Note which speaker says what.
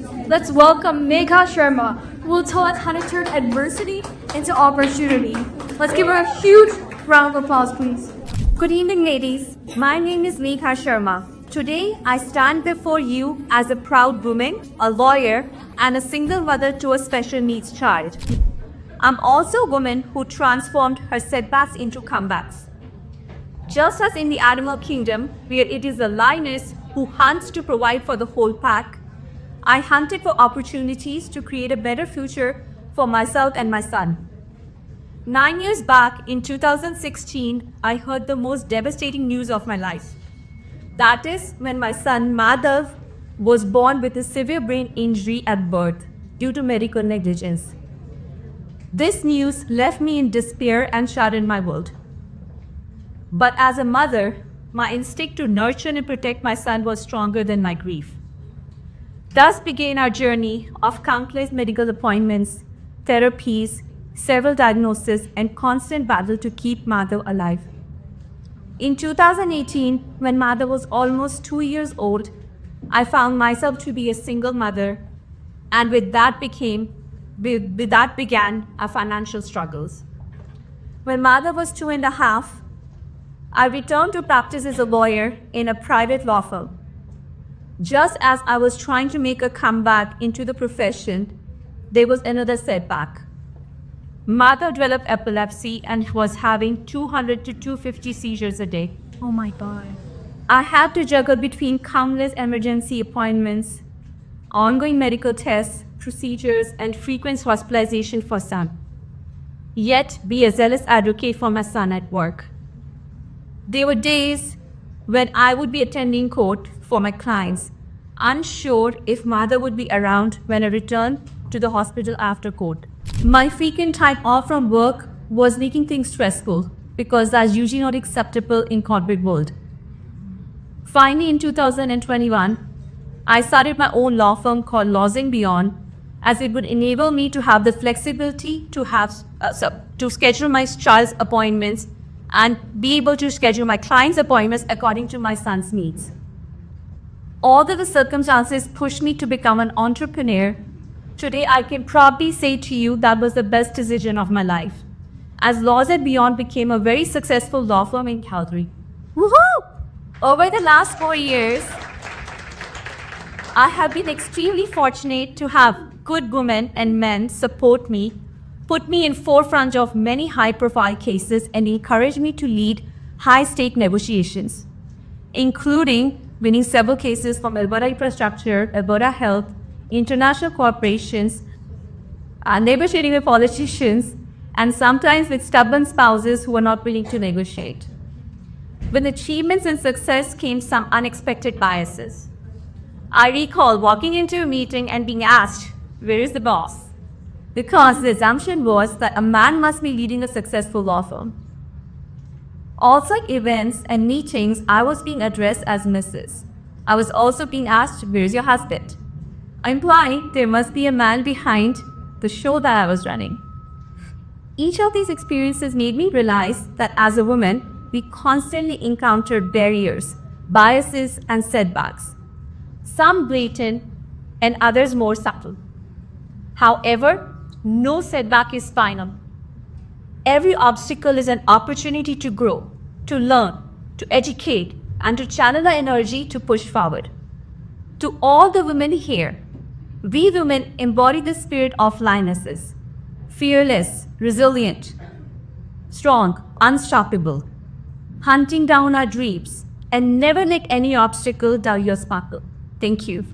Speaker 1: Let's welcome Megha Sharma, who will tell us how to turn adversity into opportunity. Let's give her a huge round of applause, please.
Speaker 2: Good evening, ladies. My name is Megha Sharma. Today, I stand before you as a proud woman, a lawyer, and a single mother to a special needs child. I'm also a woman who transformed her setbacks into comebacks. Just as in the animal kingdom, where it is the lioness who hunts to provide for the whole pack, I hunted for opportunities to create a better future for myself and my son. 9 years back, in 2016, I heard the most devastating news of my life. That is when my son Madhav was born with a severe brain injury at birth due to medical negligence. This news left me in despair and shattered my world. But as a mother, my instinct to nurture and protect my son was stronger than my grief. Thus began our journey of countless medical appointments, therapies, several diagnoses, and constant battle to keep Madhav alive. In 2018, when Madhav was almost 2 years old, I found myself to be a single mother, and with that began our financial struggles. When Madhav was 2.5, I returned to practice as a lawyer in a private law firm. Just as I was trying to make a comeback into the profession, there was another setback. Madhav developed epilepsy and was having 200 to 250 seizures a day.
Speaker 1: Oh my God.
Speaker 2: I had to juggle between countless emergency appointments, ongoing medical tests, procedures, and frequent hospitalization for son. Yet be a zealous advocate for my son at work. There were days when I would be attending court for my clients, unsure if Madhav would be around when I returned to the hospital after court. My frequent time off from work was making things stressful because that's usually not acceptable in corporate world. Finally, in 2021, I started my own law firm called Laws and Beyond, as it would enable me to have the flexibility to schedule my child's appointments and be able to schedule my clients' appointments according to my son's needs. Although the circumstances pushed me to become an entrepreneur, today I can proudly say to you that was the best decision of my life, as Laws and Beyond became a very successful law firm in Calgary. Woohoo! Over the last 4 years, I have been extremely fortunate to have good women and men support me, put me in forefront of many high-profile cases, and encourage me to lead high-stake negotiations, including winning several cases from Alberta Infrastructure, Alberta Health, international corporations, negotiating with politicians, and sometimes with stubborn spouses who are not willing to negotiate. With achievements and success came some unexpected biases. I recall walking into a meeting and being asked, "Where is the boss?" Because the assumption was that a man must be leading a successful law firm. Also at events and meetings, I was being addressed as Mrs. I was also being asked, "Where's your husband?" Implying there must be a man behind the show that I was running. Each of these experiences made me realize that as a woman, we constantly encountered barriers, biases, and setbacks, some blatant and others more subtle. However, no setback is final. Every obstacle is an opportunity to grow, to learn, to educate, and to channel our energy to push forward. To all the women here, we women embody the spirit of lionesses, fearless, resilient, strong, unstoppable, hunting down our dreams, and never let any obstacle dull your sparkle. Thank you.